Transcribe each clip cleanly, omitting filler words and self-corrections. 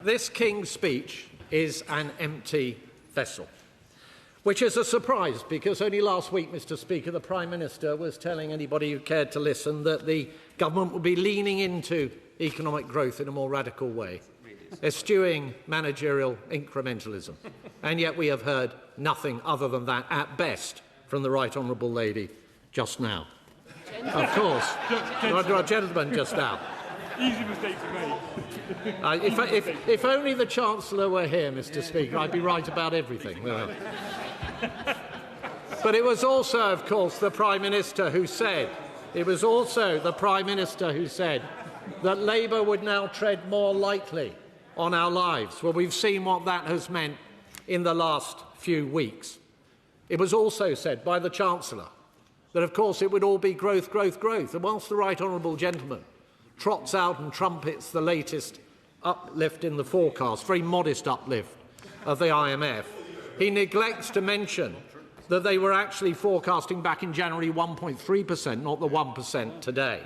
This King's speech is an empty vessel, which is a surprise because only last week, Mr. Speaker, the Prime Minister was telling anybody who cared to listen that the government would be leaning into economic growth in a more radical way, eschewing managerial incrementalism. And yet we have heard nothing other than that, at best, from the Right Honourable Lady just now. Of course. Gentleman just now. Easy mistake to make. If only the Chancellor were here, Mr. Speaker, I'd be right about everything. But it was also, of course, the Prime Minister who said, that Labour would now tread more lightly on our lives. Well, we've seen what that has meant in the last few weeks. It was also said by the Chancellor that, of course, it would all be growth, growth, growth. And whilst the Right Honourable Gentleman trots out and trumpets the latest uplift in the forecast, very modest uplift of the IMF, he neglects to mention that they were actually forecasting back in January 1.3%, not the 1% today.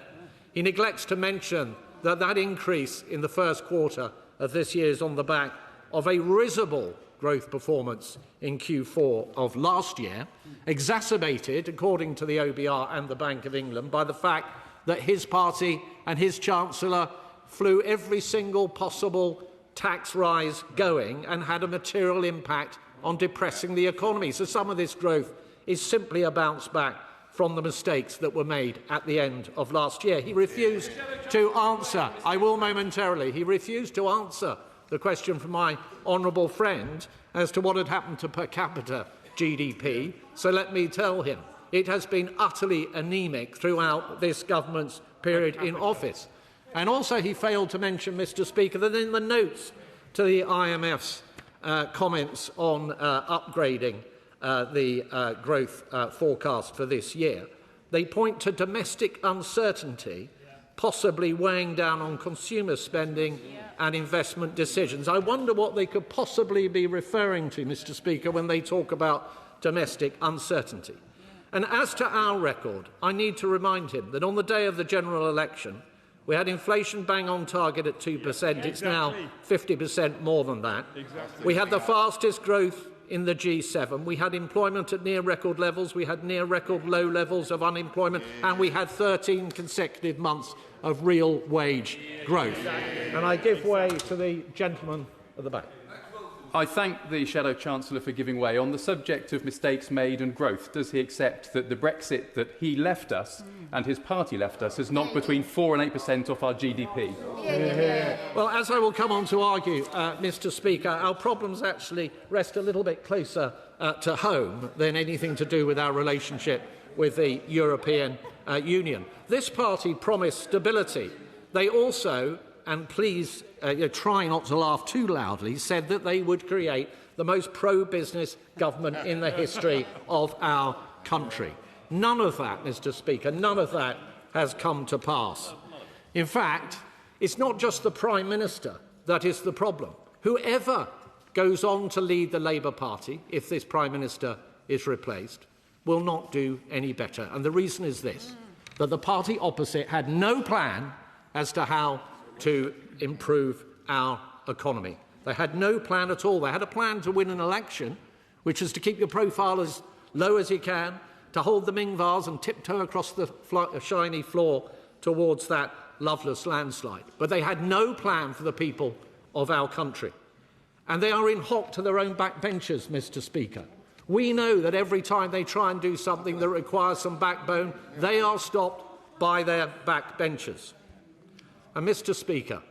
He neglects to mention that that increase in the first quarter of this year is on the back of a risible growth performance in Q4 of last year, exacerbated, according to the OBR and the Bank of England, by the fact that his party and his Chancellor flew every single possible tax rise going and had a material impact on depressing the economy. So some of this growth is simply a bounce back from the mistakes that were made at the end of last year. He refused to answer, I will momentarily, he refused to answer the question from my honourable friend as to what had happened to per capita GDP. So let me tell him, it has been utterly anaemic throughout this government's period in office. And also he failed to mention, Mr. Speaker, that in the notes to the IMF's comments on upgrading the growth forecast for this year, they point to domestic uncertainty possibly weighing down on consumer spending and investment decisions. I wonder what they could possibly be referring to, Mr. Speaker, when they talk about domestic uncertainty. And as to our record, I need to remind him that on the day of the general election, we had inflation bang on target at 2%. It's now 50% more than that. We had the fastest growth in the G7. We had employment at near record levels. We had near record low levels of unemployment. And we had 13 consecutive months of real wage growth. And I give way to the gentleman at the back. I thank the Shadow Chancellor for giving way. On the subject of mistakes made and growth, does he accept that the Brexit that he left us and his party left us has knocked between 4 and 8% off our GDP? Well, as I will come on to argue, Mr. Speaker, our problems actually rest a little bit closer to home than anything to do with our relationship with the European Union. This party promised stability. They also, and please try not to laugh too loudly, said that they would create the most pro-business government in the history of our country. None of that, Mr. Speaker, none of that has come to pass. In fact, it's not just the Prime Minister that is the problem. Whoever goes on to lead the Labour Party, if this Prime Minister is replaced, will not do any better. And the reason is this, that the party opposite had no plan as to how to improve our economy. They had no plan at all. They had a plan to win an election, which is to keep your profile as low as you can, to hold the Ming vase and tiptoe across the shiny floor towards that loveless landslide. But they had no plan for the people of our country. And they are in hock to their own backbenchers, Mr. Speaker. We know that every time they try and do something that requires some backbone, they are stopped by their backbenchers. And, Mr. Speaker,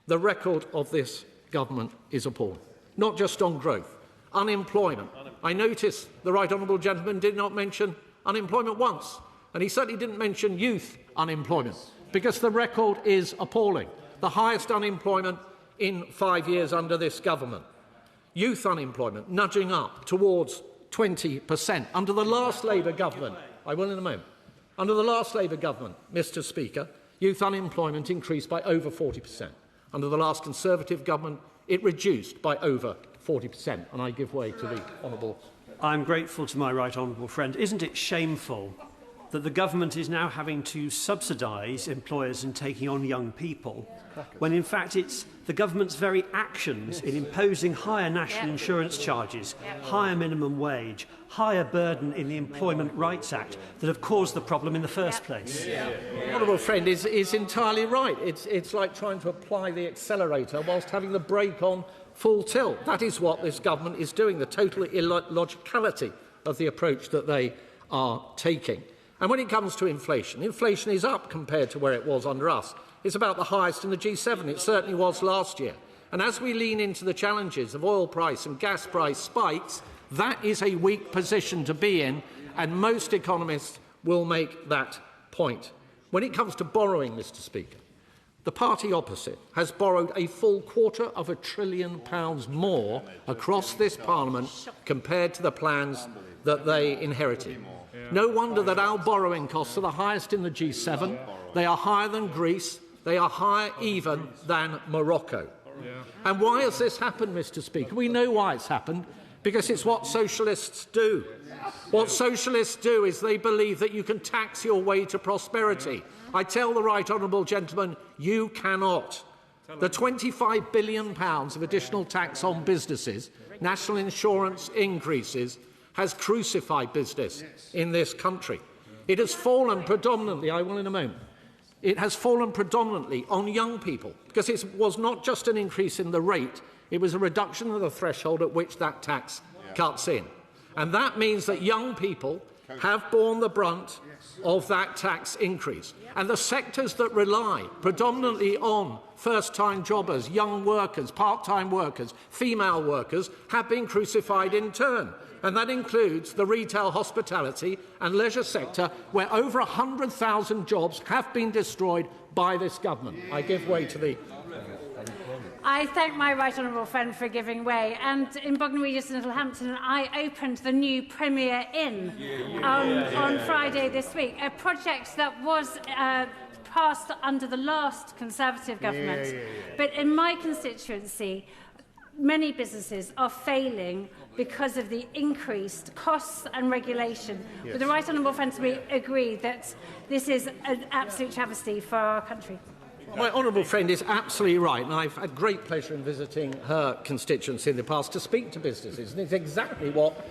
the record of this government is appalling, not just on growth. Unemployment. I noticed the Right Honourable Gentleman did not mention unemployment once, and he certainly didn't mention youth unemployment, because the record is appalling. The highest unemployment in 5 years under this government. Youth unemployment nudging up towards 20%. Under the last Labour government, I will in a moment, under the last Labour government, Mr. Speaker, youth unemployment increased by over 40%. Under the last Conservative government, it reduced by over 40%. And I give way to the Honourable. I'm grateful to my right honourable friend. Isn't it shameful that the government is now having to subsidise employers in taking on young people, when in fact it's the government's very actions in imposing higher national insurance charges, higher minimum wage, higher burden in the Employment Rights Act that have caused the problem in the first place. The honourable friend is entirely right. It's like trying to apply the accelerator whilst having the brake on full tilt. That is what this government is doing, the total illogicality of the approach that they are taking. And when it comes to inflation, inflation is up compared to where it was under us. It's about the highest in the G7. It certainly was last year. And as we lean into the challenges of oil price and gas price spikes, that is a weak position to be in, and most economists will make that point. When it comes to borrowing, Mr. Speaker, the party opposite has borrowed a full £250 billion more across this Parliament compared to the plans that they inherited. No wonder that our borrowing costs are the highest in the G7. They are higher than Greece. They are higher even than Morocco. And why has this happened, Mr. Speaker? We know why it's happened, because it's what socialists do. What socialists do is they believe that you can tax your way to prosperity. I tell the right honourable gentleman, you cannot. The £25 billion of additional tax on businesses, national insurance increases, has crucified business in this country. It has fallen predominantly, I will in a moment, it has fallen predominantly on young people, because it was not just an increase in the rate, it was a reduction of the threshold at which that tax cuts in. And that means that young people have borne the brunt of that tax increase. And the sectors that rely predominantly on first-time jobbers, young workers, part-time workers, female workers, have been crucified in turn. And that includes the retail, hospitality and leisure sector, where over 100,000 jobs have been destroyed by this government. I give way to the... I thank my right honourable friend for giving way. And in Bognor Regis and Littlehampton, I opened the new Premier Inn on Friday this week, a project that was passed under the last Conservative government. But in my constituency, many businesses are failing because of the increased costs and regulation. Would the right honourable friend to me agree that this is an absolute travesty for our country? My honourable friend is absolutely right, and I've had great pleasure in visiting her constituency in the past to speak to businesses, and it's exactly what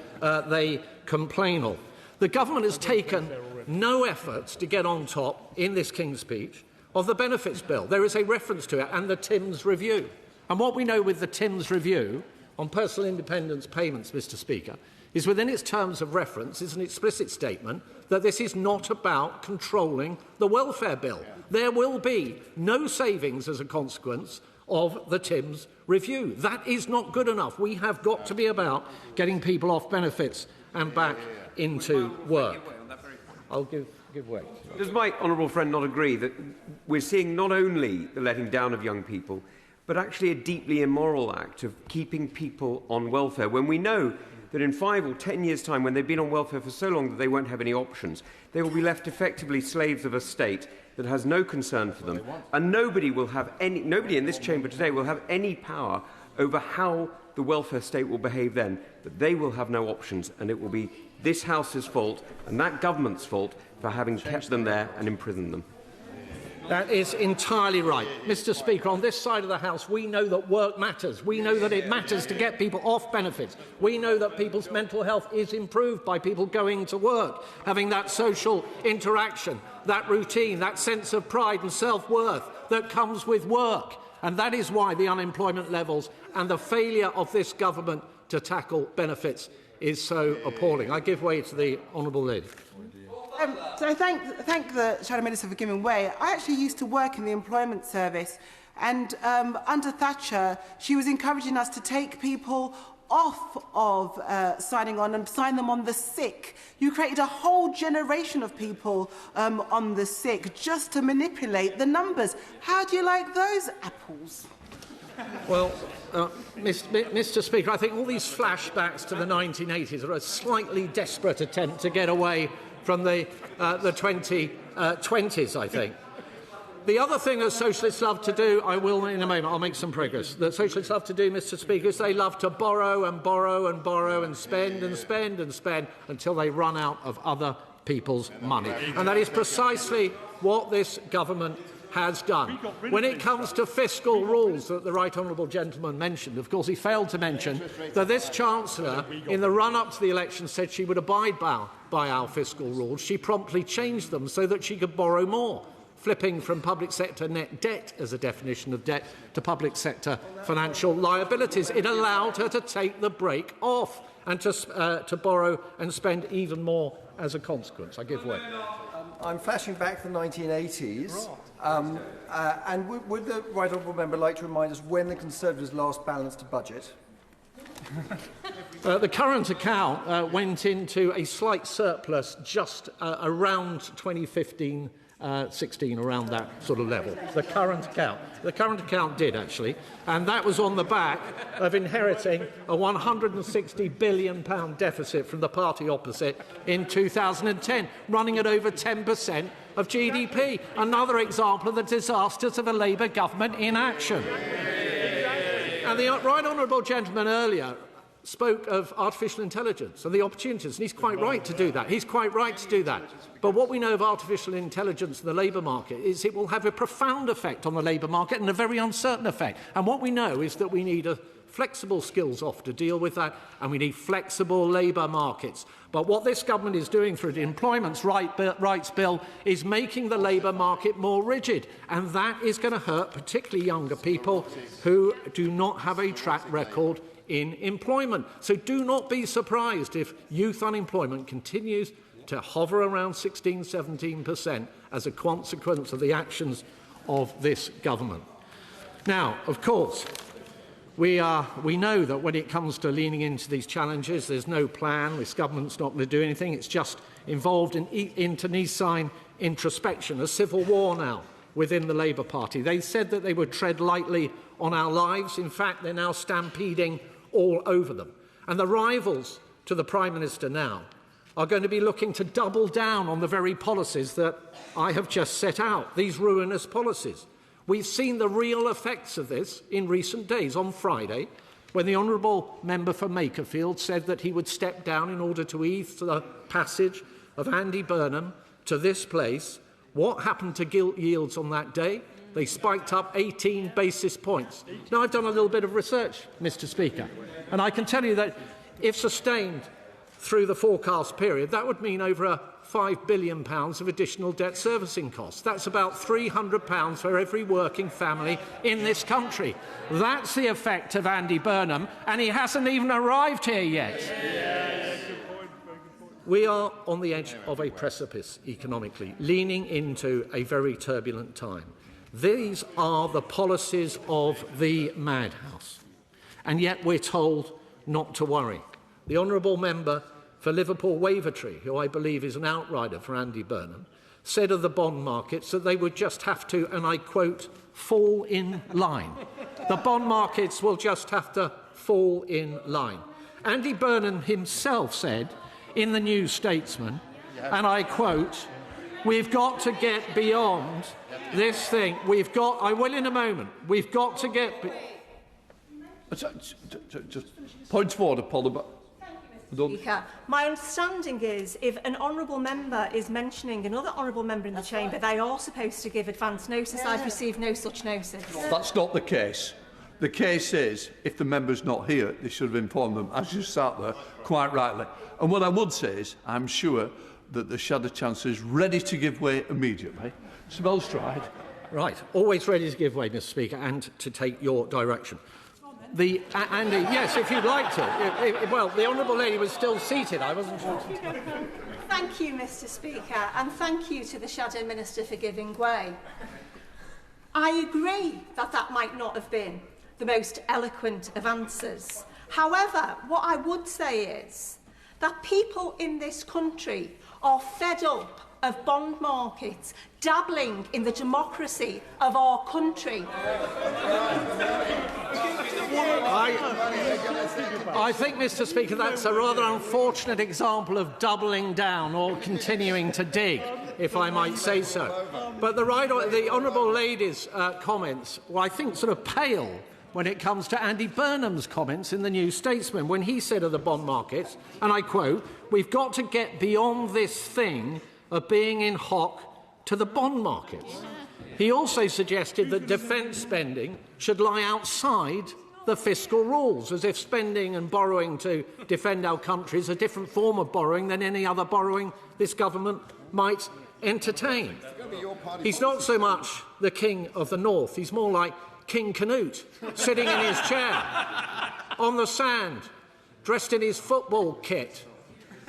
they complain of. The government has taken no efforts to get on top, in this King's Speech, of the benefits bill. There is a reference to it and the Timms review. And what we know with the Timms review on personal independence payments, Mr. Speaker, is within its terms of reference is an explicit statement that this is not about controlling the welfare bill. There will be no savings as a consequence of the Timms review. That is not good enough. We have got to be about getting people off benefits and back into work. I'll give way. Does my honourable friend not agree that we're seeing not only the letting down of young people, but actually a deeply immoral act of keeping people on welfare, when we know that in 5 or 10 years' time, when they've been on welfare for so long that they won't have any options, they will be left effectively slaves of a state that has no concern for them, and nobody in this chamber today will have any power over how the welfare state will behave then. But they will have no options, and it will be this House's fault and that government's fault for having kept them there and imprisoned them. That is entirely right. Mr. Speaker, on this side of the House, we know that work matters. We know that it matters to get people off benefits. We know that people's mental health is improved by people going to work, having that social interaction, that routine, that sense of pride and self-worth that comes with work. And that is why the unemployment levels and the failure of this government to tackle benefits is so appalling. I give way to the honourable lady. So I thank the Shadow Minister for giving way. I actually used to work in the employment service, and under Thatcher, she was encouraging us to take people off of signing on and sign them on the sick. You created a whole generation of people on the sick just to manipulate the numbers. How do you like those apples? Well, Mr. Speaker, I think all these flashbacks to the 1980s are a slightly desperate attempt to get away from the 2020s, I think. The other thing that socialists love to do, I will in a moment, I'll make some progress, that socialists love to do, Mr. Speaker, is they love to borrow and borrow and borrow and spend and spend and spend until they run out of other people's money. And that is precisely what this government has done. When it comes to fiscal rules that the right honourable gentleman mentioned, of course he failed to mention that this Chancellor, in the run-up to the election, said she would abide by our fiscal rules. She promptly changed them so that she could borrow more, flipping from public sector net debt as a definition of debt to public sector financial liabilities. It allowed her to take the brake off and to borrow and spend even more as a consequence. I give way. I'm flashing back to the 1980s. And would the right honourable member like to remind us when the Conservatives last balanced a budget? The current account went into a slight surplus just around 2015. 16, around that sort of level. The current account did, actually, and that was on the back of inheriting a £160 billion deficit from the party opposite in 2010, running at over 10% of GDP. Another example of the disasters of a Labour government in action. And the right honourable gentleman earlier spoke of artificial intelligence and the opportunities, and he's quite right to do that. He's quite right to do that. But what we know of artificial intelligence in the labour market is it will have a profound effect on the labour market and a very uncertain effect. And what we know is that we need a flexible skills offer to deal with that, and we need flexible labour markets. But what this government is doing through the Employment Rights Bill is making the labour market more rigid, and that is going to hurt particularly younger people who do not have a track record in employment. So do not be surprised if youth unemployment continues to hover around 16–17% as a consequence of the actions of this government. Now, of course, we know that when it comes to leaning into these challenges, there's no plan. This government's not going to do anything. It's just involved in internecine introspection, a civil war now within the Labour Party. They said that they would tread lightly on our lives. In fact, they're now stampeding all over them. And the rivals to the Prime Minister now are going to be looking to double down on the very policies that I have just set out, these ruinous policies. We've seen the real effects of this in recent days. On Friday, when the honourable member for Makerfield said that he would step down in order to ease the passage of Andy Burnham to this place, what happened to gilt yields on that day? They spiked up 18 basis points. Now, I've done a little bit of research, Mr. Speaker, and I can tell you that if sustained through the forecast period, that would mean over £5 billion of additional debt servicing costs. That's about £300 for every working family in this country. That's the effect of Andy Burnham, and he hasn't even arrived here yet. We are on the edge of a precipice economically, leaning into a very turbulent time. These are the policies of the madhouse, and yet we're told not to worry. The honourable member for Liverpool Wavertree, who I believe is an outrider for Andy Burnham, said of the bond markets that they would just have to, and I quote, fall in line. The bond markets will just have to fall in line. Andy Burnham himself said in the New Statesman, and I quote, we've got to get beyond this thing. I will in a moment. We've got to get... Just point of order, Paul. Speaker, my understanding is if an honourable member is mentioning another honourable member in the chamber, they are supposed to give advance notice. I've received no such notice. That's not the case. The case is, if the member's not here, they should have informed them, as you sat there, quite rightly. And what I would say is, I'm sure that the Shadow Chancellor is ready to give way immediately. Sir Mel Stride. Right, always ready to give way, Mr. Speaker, and to take your direction. Andy, yes, if you'd like to. Well, the honourable lady was still seated. I wasn't sure. Thank you, Mr. Speaker, and thank you to the Shadow Minister for giving way. I agree that that might not have been the most eloquent of answers. However, what I would say is that people in this country are fed up of bond markets dabbling in the democracy of our country. I think, Mr. Speaker, that's a rather unfortunate example of doubling down or continuing to dig, if I might say so. But the honourable lady's comments, well, I think, sort of pale when it comes to Andy Burnham's comments in the New Statesman, when he said of the bond markets, and I quote, "We've got to get beyond this thing of being in hock to the bond markets." He also suggested that defence spending should lie outside the fiscal rules, as if spending and borrowing to defend our country is a different form of borrowing than any other borrowing this government might entertain. He's not so much the King of the North, he's more like King Canute, sitting in his chair on the sand, dressed in his football kit,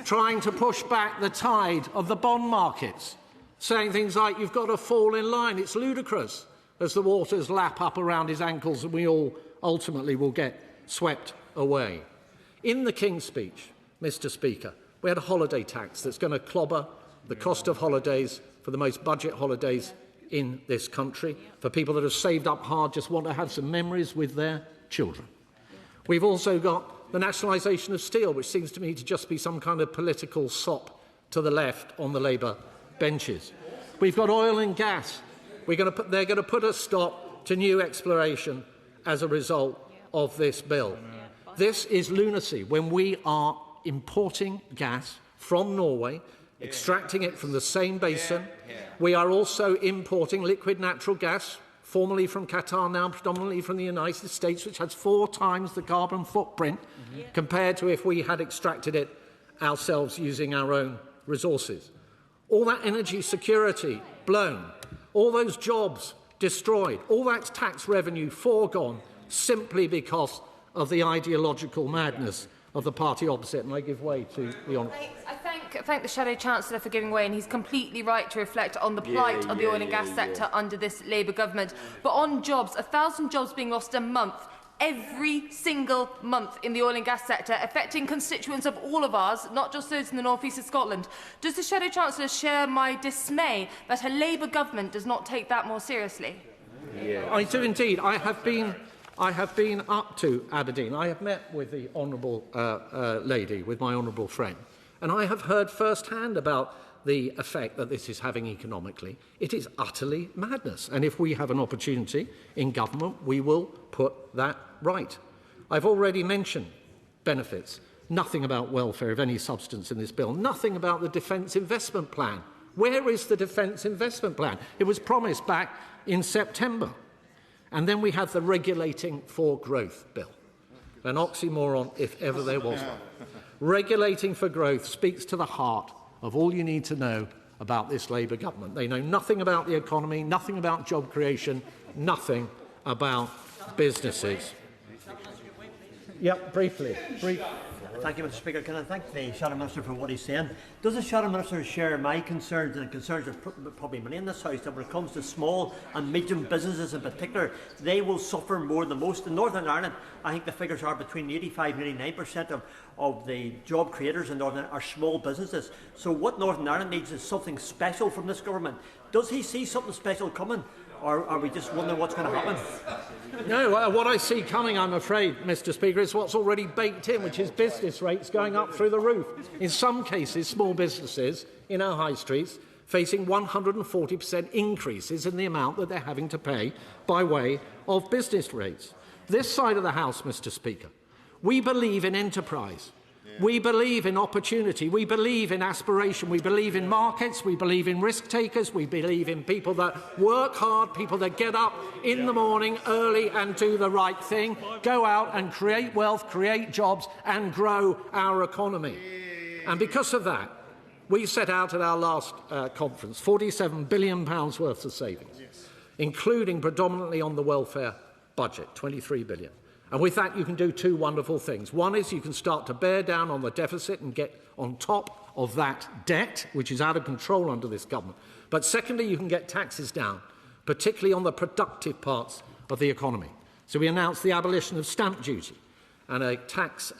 trying to push back the tide of the bond markets, saying things like, "You've got to fall in line." It's ludicrous as the waters lap up around his ankles and we all ultimately will get swept away. In the King's speech, Mr. Speaker, we had a holiday tax that's going to clobber the cost of holidays for the most budget holidays in this country, for people that have saved up hard, just want to have some memories with their children. We've also got the nationalisation of steel, which seems to me to just be some kind of political sop to the left on the Labour benches. We've got oil and gas. They're going to put a stop to new exploration as a result of this bill. This is lunacy when we are importing gas from Norway, extracting it from the same basin. We are also importing liquid natural gas, formerly from Qatar, now predominantly from the United States, which has 4 times the carbon footprint compared to if we had extracted it ourselves using our own resources. All that energy security blown, all those jobs destroyed, all that tax revenue foregone simply because of the ideological madness of the party opposite. And I give way to the honourable. I thank the Shadow Chancellor for giving way, and he's completely right to reflect on the plight of the oil and gas sector under this Labour government. But on jobs, 1,000 jobs being lost a month, every single month in the oil and gas sector, affecting constituents of all of ours, not just those in the North East of Scotland. Does the Shadow Chancellor share my dismay that a Labour government does not take that more seriously? I do indeed. I have been up to Aberdeen. I have met with the honourable lady, with my honourable friend, and I have heard firsthand about the effect that this is having economically. It is utterly madness. And if we have an opportunity in government, we will put that right. I've already mentioned benefits. Nothing about welfare of any substance in this bill. Nothing about the Defence Investment Plan. Where is the Defence Investment Plan? It was promised back in September. And then we have the Regulating for Growth bill. An oxymoron, if ever there was one. Regulating for Growth speaks to the heart of all you need to know about this Labour government. They know nothing about the economy, nothing about job creation, nothing about businesses. Briefly. Thank you, Mr. Speaker. Can I thank the Shadow Minister for what he's saying? Does the Shadow Minister share my concerns and concerns of probably many in this House that when it comes to small and medium businesses in particular, they will suffer more than most? In Northern Ireland, I think the figures are between 85 and 89% of the job creators in Northern Ireland are small businesses. So what Northern Ireland needs is something special from this government. Does he see something special coming? Or are we just wondering what's going to happen? No, what I see coming, I'm afraid, Mr. Speaker, is what's already baked in, which is business rates going up through the roof. In some cases, small businesses in our high streets facing 140% increases in the amount that they're having to pay by way of business rates. This side of the House, Mr. Speaker, we believe in enterprise. We believe in opportunity. We believe in aspiration. We believe in markets. We believe in risk takers. We believe in people that work hard, people that get up in the morning early and do the right thing, go out and create wealth, create jobs and grow our economy. And because of that, we set out at our last conference £47 billion worth of savings, including predominantly on the welfare budget, £23 billion. And with that, you can do 2 wonderful things. One is you can start to bear down on the deficit and get on top of that debt, which is out of control under this government. But secondly, you can get taxes down, particularly on the productive parts of the economy. So we announced the abolition of stamp duty and a tax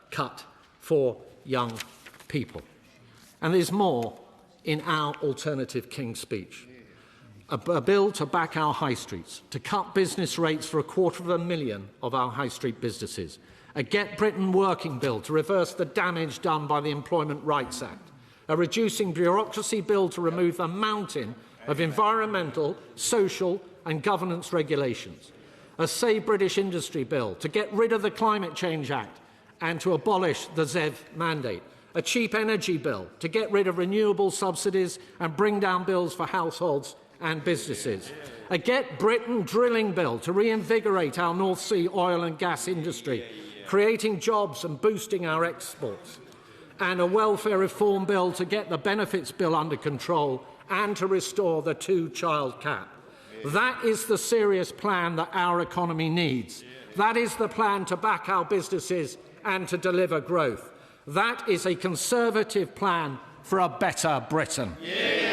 cut for young people. And there's more in our alternative King's speech. A bill to back our high streets, to cut business rates for 250,000 of our high street businesses, a Get Britain Working bill to reverse the damage done by the Employment Rights Act, a reducing bureaucracy bill to remove the mountain of environmental, social and governance regulations, a Save British Industry Bill to get rid of the Climate Change Act and to abolish the ZEV mandate, a cheap energy bill to get rid of renewable subsidies and bring down bills for households and businesses, a Get Britain drilling bill to reinvigorate our North Sea oil and gas industry, creating jobs and boosting our exports, and a welfare reform bill to get the benefits bill under control and to restore the two-child cap. That is the serious plan that our economy needs. That is the plan to back our businesses and to deliver growth. That is a Conservative plan for a better Britain. Yeah.